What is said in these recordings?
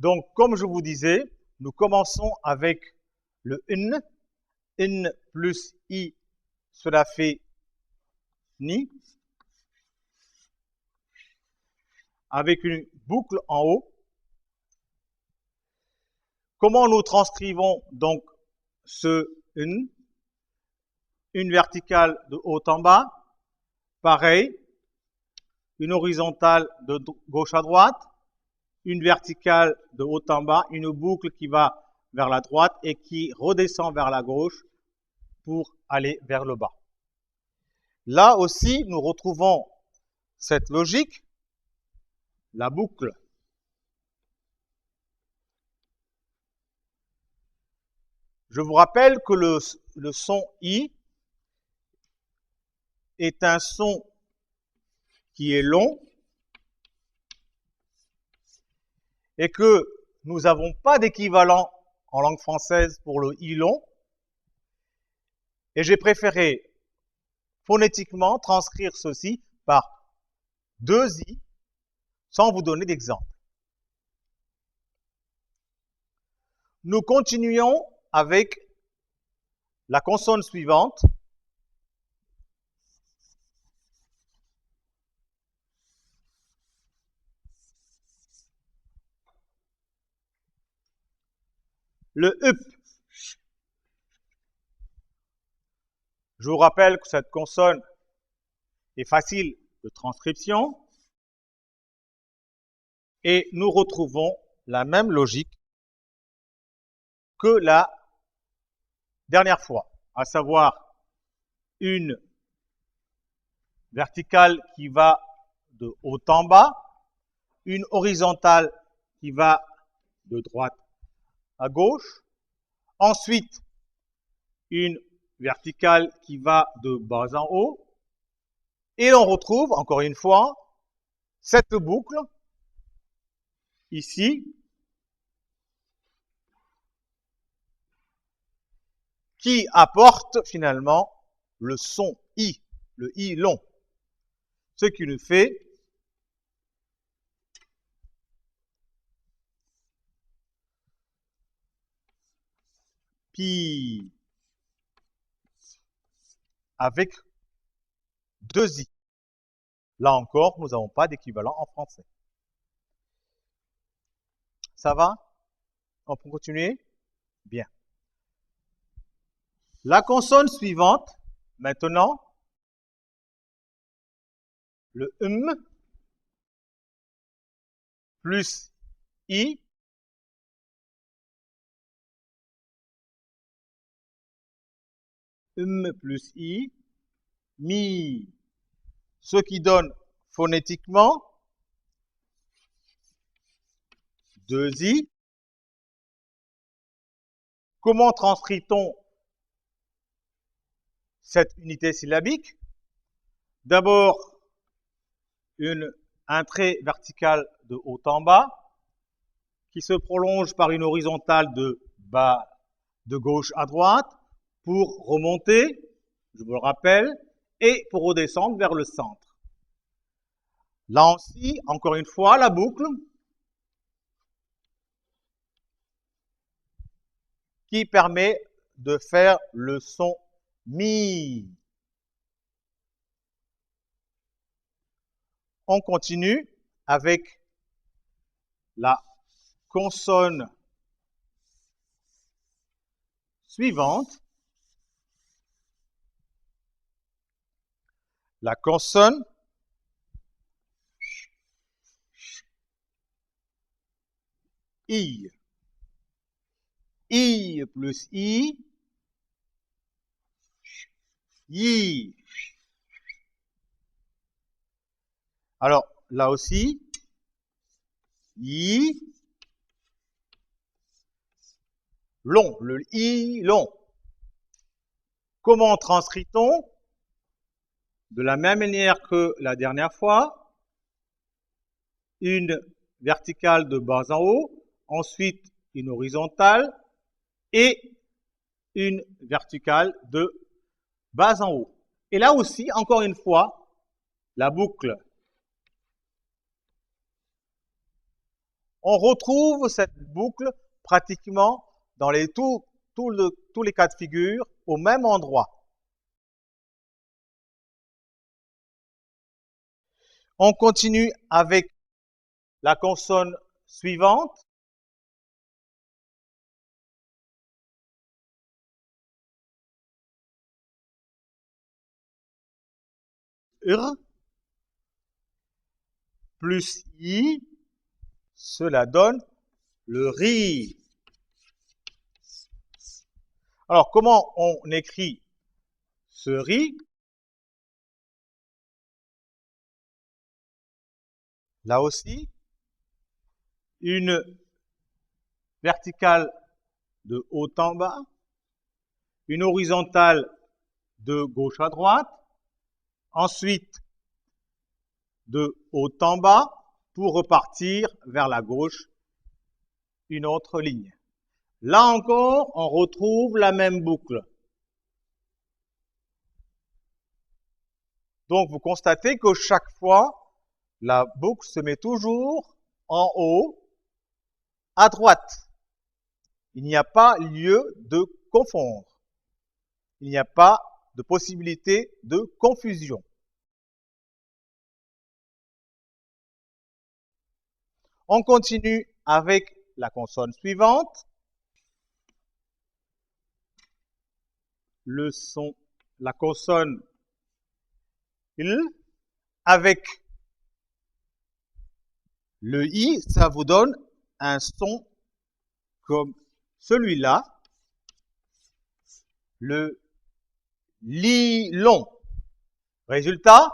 Donc, comme je vous disais, nous commençons avec le n. N plus i, cela fait ni, avec une boucle en haut. Comment nous transcrivons donc ce n? Une verticale de haut en bas, pareil, une horizontale de gauche à droite, une verticale de haut en bas, une boucle qui va vers la droite et qui redescend vers la gauche pour aller vers le bas. Là aussi, nous retrouvons cette logique, la boucle. Je vous rappelle que le son I est un son qui est long et que nous n'avons pas d'équivalent en langue française pour le I long. Et j'ai préféré phonétiquement transcrire ceci par 2 I sans vous donner d'exemple. Nous continuons avec la consonne suivante. Le up. Je vous rappelle que cette consonne est facile de transcription et nous retrouvons la même logique que la dernière fois, à savoir une verticale qui va de haut en bas, une horizontale qui va de droite à gauche, ensuite une verticale qui va de bas en haut, et on retrouve, encore une fois, cette boucle, ici, qui apporte finalement le son I, le I long, ce qui nous fait pi avec 2 I. Là encore, nous n'avons pas d'équivalent en français. Ça va? On peut continuer? Bien. La consonne suivante, maintenant, le plus I plus I, mi, ce qui donne phonétiquement 2 I. Comment transcrit-on cette unité syllabique? D'abord, un trait vertical de haut en bas, qui se prolonge par une horizontale de gauche à droite, pour remonter, je vous le rappelle, et pour redescendre vers le centre. Là aussi, encore une fois, la boucle qui permet de faire le son mi. On continue avec la consonne suivante. La consonne I. I plus I, I. Alors, là aussi, I, long, le I long. Comment transcrit-on? De la même manière que la dernière fois, une verticale de bas en haut, ensuite une horizontale et une verticale de bas en haut. Et là aussi, encore une fois, la boucle. On retrouve cette boucle pratiquement dans tous les cas de figure au même endroit. On continue avec la consonne suivante. R plus I, cela donne le RI. Alors, comment on écrit ce RI? Là aussi, une verticale de haut en bas, une horizontale de gauche à droite, ensuite de haut en bas pour repartir vers la gauche, une autre ligne. Là encore, on retrouve la même boucle. Donc, vous constatez que chaque fois, la boucle se met toujours en haut, à droite. Il n'y a pas lieu de confondre. Il n'y a pas de possibilité de confusion. On continue avec la consonne suivante. Le son, la consonne L avec le I, ça vous donne un son comme celui-là, le li long. Résultat,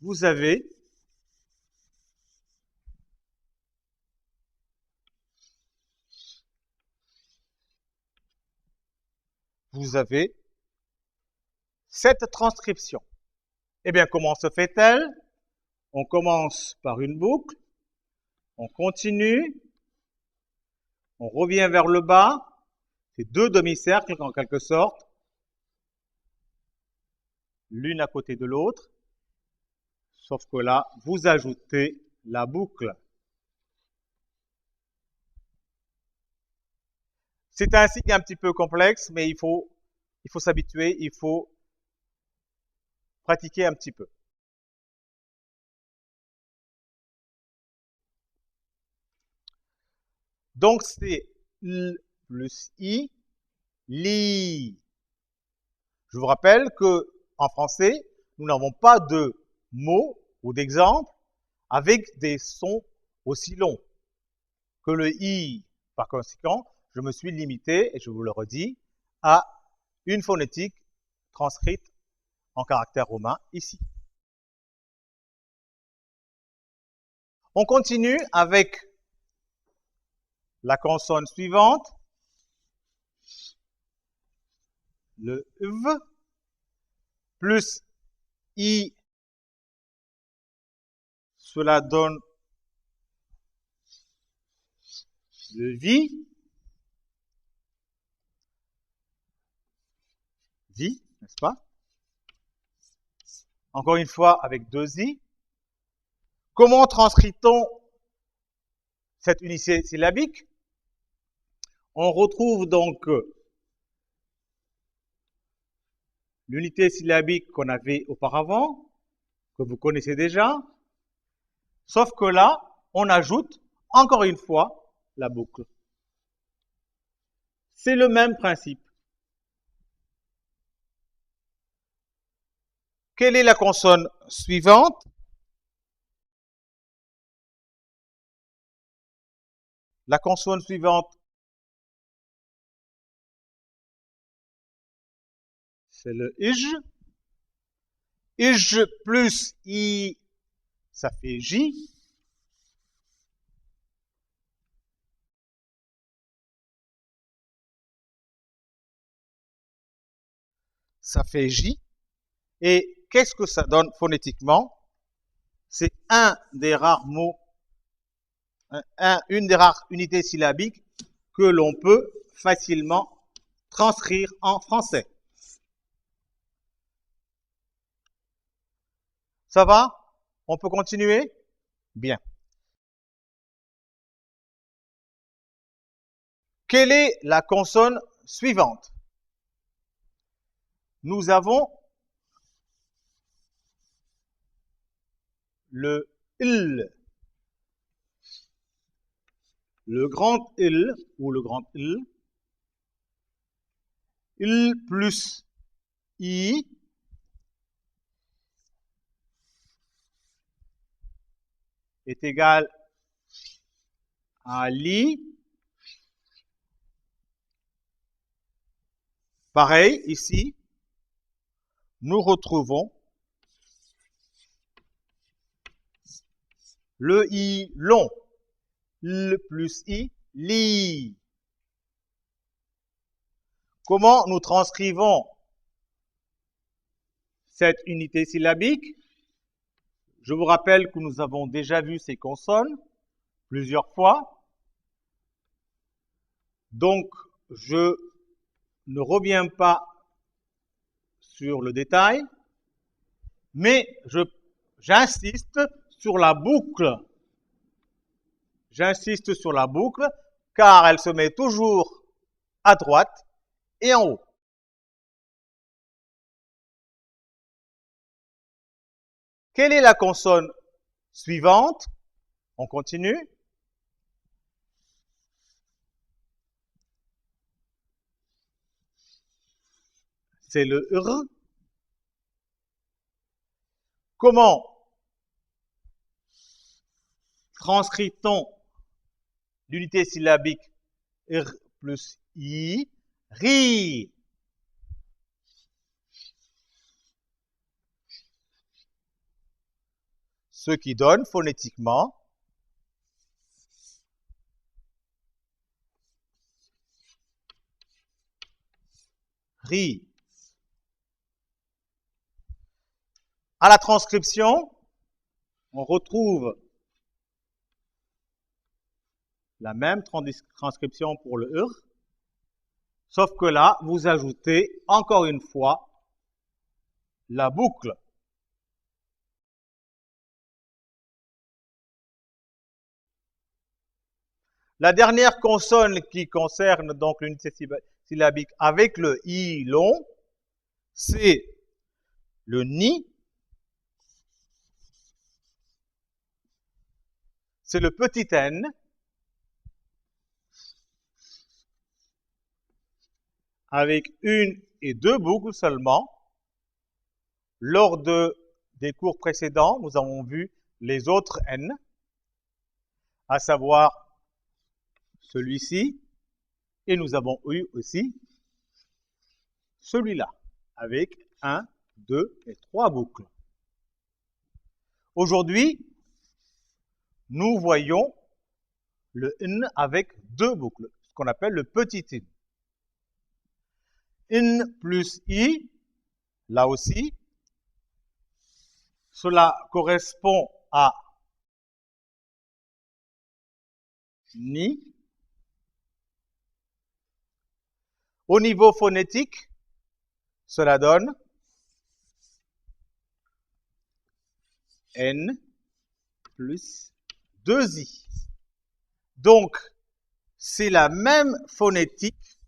vous avez cette transcription. Eh bien, comment se fait-elle? On commence par une boucle, on continue, on revient vers le bas, c'est deux demi-cercles en quelque sorte, l'une à côté de l'autre, sauf que là, vous ajoutez la boucle. C'est un signe un petit peu complexe, mais il faut s'habituer, il faut pratiquer un petit peu. Donc, c'est L plus I, li. Je vous rappelle que en français, nous n'avons pas de mots ou d'exemples avec des sons aussi longs que le I. Par conséquent, je me suis limité, et je vous le redis, à une phonétique transcrite en caractère romain ici. On continue avec la consonne suivante, le V, plus I, cela donne le VI, n'est-ce pas? Encore une fois, avec deux I. Comment transcrit-on cette unité syllabique? On retrouve donc l'unité syllabique qu'on avait auparavant, que vous connaissez déjà, sauf que là, on ajoute encore une fois la boucle. C'est le même principe. Quelle est la consonne suivante? La consonne suivante, c'est le IJ. IJ plus I, ça fait J. Ça fait J. Et qu'est-ce que ça donne phonétiquement? C'est un des rares mots, une des rares unités syllabiques que l'on peut facilement transcrire en français. Ça va? On peut continuer? Bien. Quelle est la consonne suivante? Nous avons le L. Le grand L ou le grand L. L plus I est égal à Li. Pareil, ici, nous retrouvons le I long. L plus I, Li. Comment nous transcrivons cette unité syllabique? Je vous rappelle que nous avons déjà vu ces consonnes plusieurs fois. Donc, je ne reviens pas sur le détail, mais j'insiste sur la boucle. J'insiste sur la boucle, car elle se met toujours à droite et en haut. Quelle est la consonne suivante? On continue. C'est le R. Comment transcrit-on l'unité syllabique R plus I? Ri. Ce qui donne phonétiquement Ri. À la transcription, on retrouve la même transcription pour le R, sauf que là, vous ajoutez encore une fois la boucle. La dernière consonne qui concerne donc l'unité syllabique avec le I long, c'est le Ni. C'est le petit N. Avec une et deux boucles seulement. Lors des cours précédents, nous avons vu les autres N, à savoir celui-ci, et nous avons eu aussi celui-là, avec 1, 2 et 3 boucles. Aujourd'hui, nous voyons le N avec 2 boucles, ce qu'on appelle le petit N. N plus I, là aussi, cela correspond à Ni. Au niveau phonétique, cela donne N plus 2I. Donc, c'est la même phonétique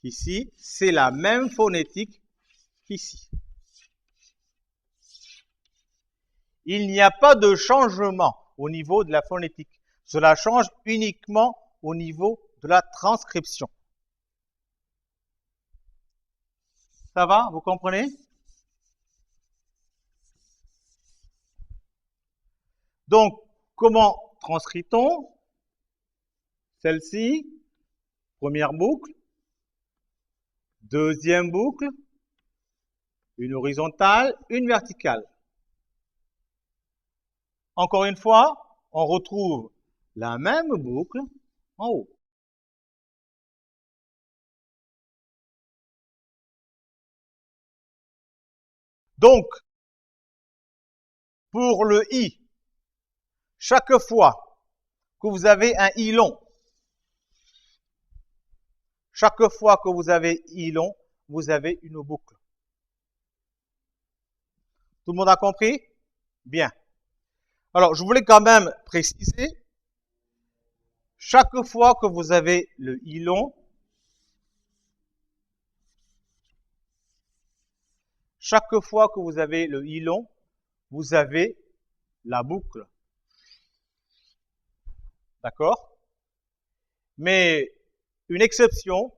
ici, c'est la même phonétique qu'ici. Il n'y a pas de changement au niveau de la phonétique. Cela change uniquement au niveau de la transcription. Ça va? Vous comprenez? Donc, comment transcrit-on? Celle-ci, première boucle, deuxième boucle, une horizontale, une verticale. Encore une fois, on retrouve la même boucle en haut. Donc, pour le I, chaque fois que vous avez un I long, chaque fois que vous avez I long, vous avez une boucle. Tout le monde a compris? Bien. Alors, je voulais quand même préciser chaque fois que vous avez le i long, vous avez la boucle. D'accord? Mais une exception,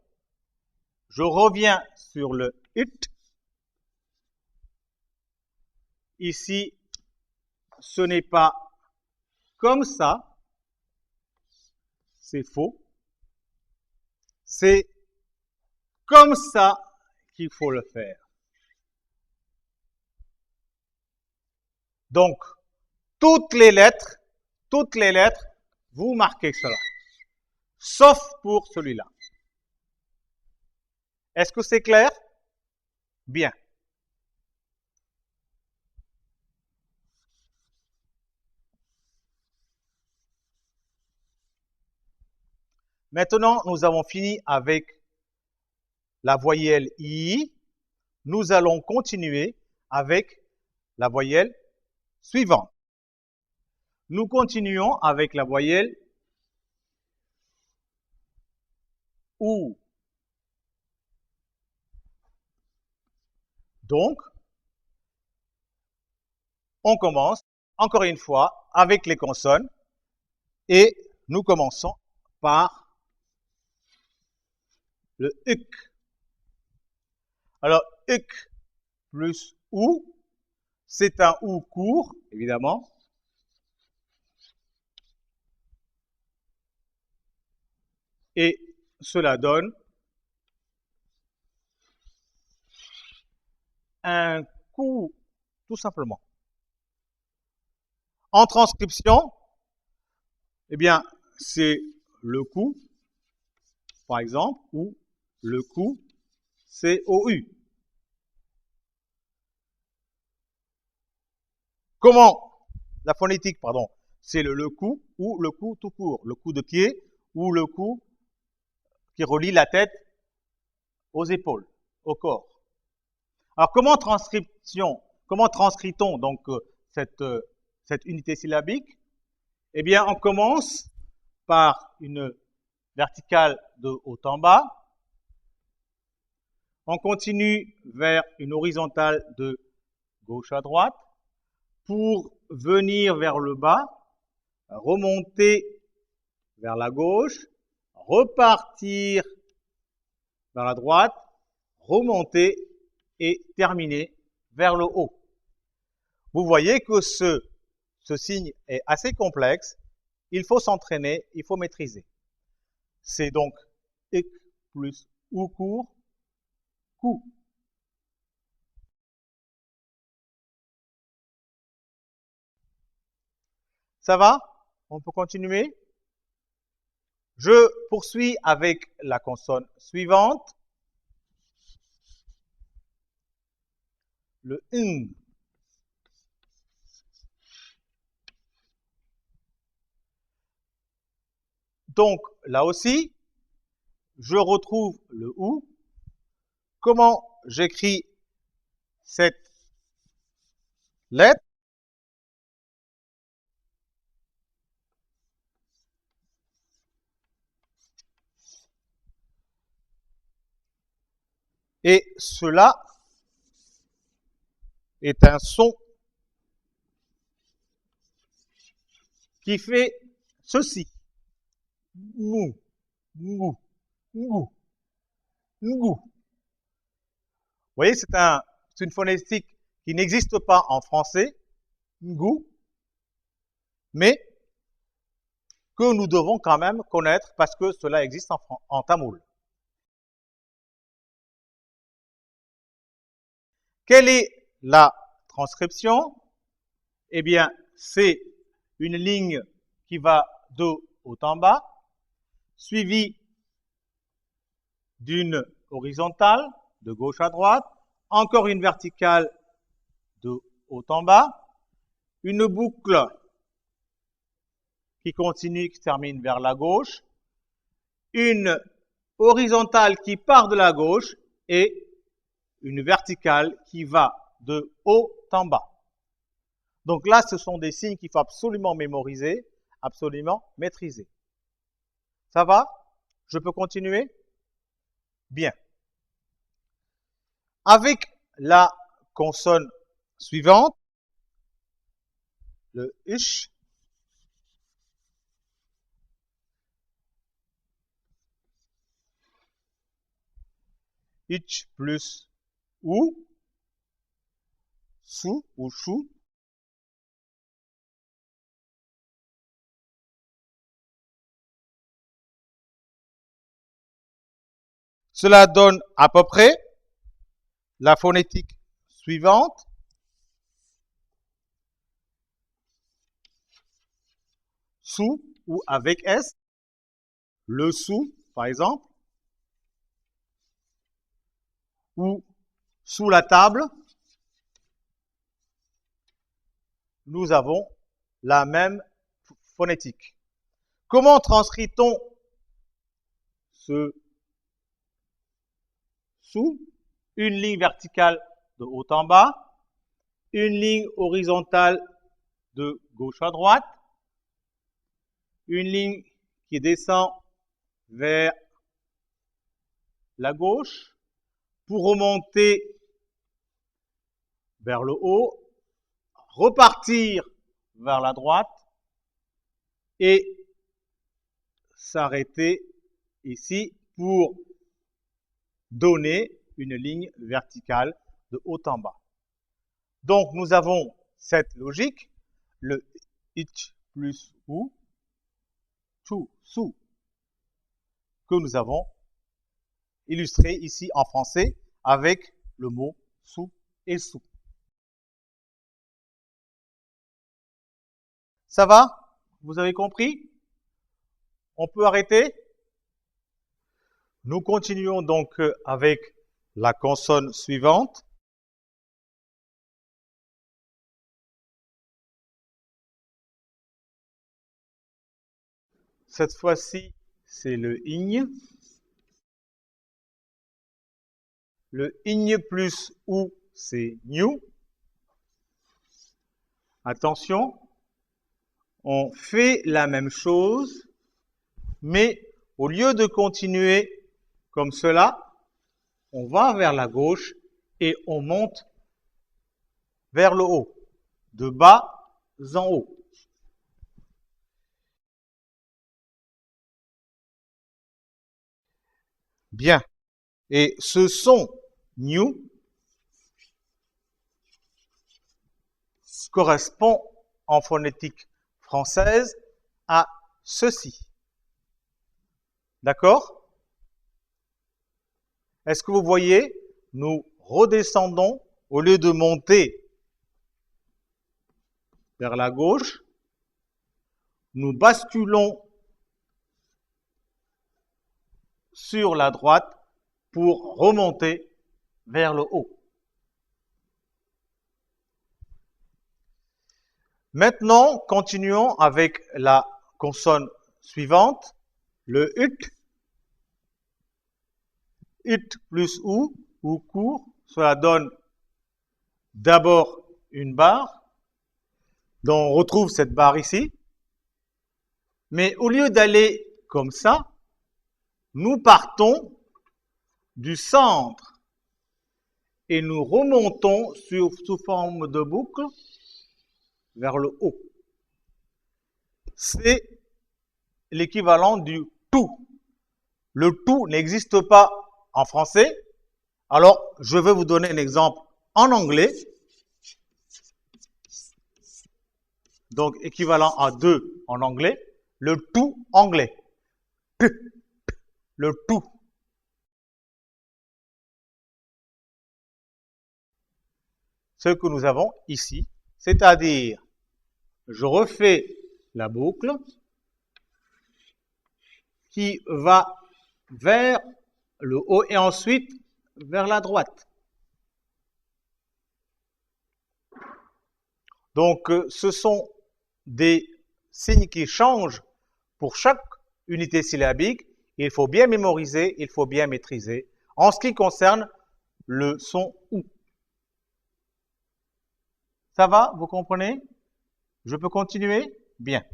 je reviens sur le it. Ici, ce n'est pas comme ça. C'est faux. C'est comme ça qu'il faut le faire. Donc, toutes les lettres, vous marquez cela. Sauf pour celui-là. Est-ce que c'est clair? Bien. Maintenant, nous avons fini avec la voyelle I. Nous allons continuer avec la voyelle suivante. Nous continuons avec la voyelle OU. Donc, on commence encore une fois avec les consonnes et nous commençons par le UC. Alors, UC plus OU, c'est un OU court, évidemment. Et cela donne un coup, tout simplement. En transcription, eh bien, c'est le coup, par exemple, ou le coup, c'est OU. Comment? La phonétique, pardon, c'est le coup ou le coup tout court, le coup de pied ou le coup qui relie la tête aux épaules, au corps. Alors, comment transcrit-on donc cette unité syllabique? Eh bien, on commence par une verticale de haut en bas. On continue vers une horizontale de gauche à droite pour venir vers le bas, remonter vers la gauche, repartir vers la droite, remonter et terminer vers le haut. Vous voyez que ce signe est assez complexe. Il faut s'entraîner, il faut maîtriser. C'est donc IC plus OU court, coup. Ça va? On peut continuer? Je poursuis avec la consonne suivante. Le N. Donc, là aussi, je retrouve le OU. Comment j'écris cette lettre? Et cela est un son qui fait ceci. Ngou, ngou, ngou, ngou. Vous voyez, c'est une phonétique qui n'existe pas en français, ngou, mais que nous devons quand même connaître parce que cela existe en tamoul. Quelle est la transcription? Eh bien, c'est une ligne qui va de haut en bas, suivie d'une horizontale de gauche à droite, encore une verticale de haut en bas, une boucle qui continue, qui termine vers la gauche, une horizontale qui part de la gauche et une verticale qui va de haut en bas. Donc là, ce sont des signes qu'il faut absolument mémoriser, absolument maîtriser. Ça va? Je peux continuer? Bien. Avec la consonne suivante, le ish, ich plus ou, sou ou chou, cela donne à peu près la phonétique suivante. Sous ou avec S, le sous, par exemple, ou sous la table, nous avons la même phonétique. Comment transcrit-on ce sous? Une ligne verticale de haut en bas, une ligne horizontale de gauche à droite, une ligne qui descend vers la gauche pour remonter vers le haut, repartir vers la droite et s'arrêter ici pour donner une ligne verticale de haut en bas. Donc nous avons cette logique, le ich plus ou, chou, sous, que nous avons illustré ici en français avec le mot sous et sous. Ça va? Vous avez compris? On peut arrêter? Nous continuons donc avec la consonne suivante. Cette fois-ci, c'est le ñ. Le ñ plus ou, c'est new. Attention, on fait la même chose, mais au lieu de continuer comme cela, on va vers la gauche et on monte vers le haut, de bas en haut. Bien. Et ce son new correspond en phonétique française à ceci. D'accord? Est-ce que vous voyez? Nous redescendons au lieu de monter vers la gauche, nous basculons sur la droite pour remonter vers le haut. Maintenant, continuons avec la consonne suivante, le ut. Ut plus ou court, cela donne d'abord une barre, dont on retrouve cette barre ici. Mais au lieu d'aller comme ça, nous partons du centre et nous remontons sous forme de boucle vers le haut. C'est l'équivalent du tout. Le tout n'existe pas en français. Alors, je vais vous donner un exemple en anglais. Donc, équivalent à 2 en anglais. Le tout anglais. Le tout. Ce que nous avons ici, c'est-à-dire, je refais la boucle qui va vers le haut et ensuite vers la droite. Donc, ce sont des signes qui changent pour chaque unité syllabique. Il faut bien mémoriser, il faut bien maîtriser. En ce qui concerne le son OU. Ça va? Vous comprenez? Je peux continuer? Bien.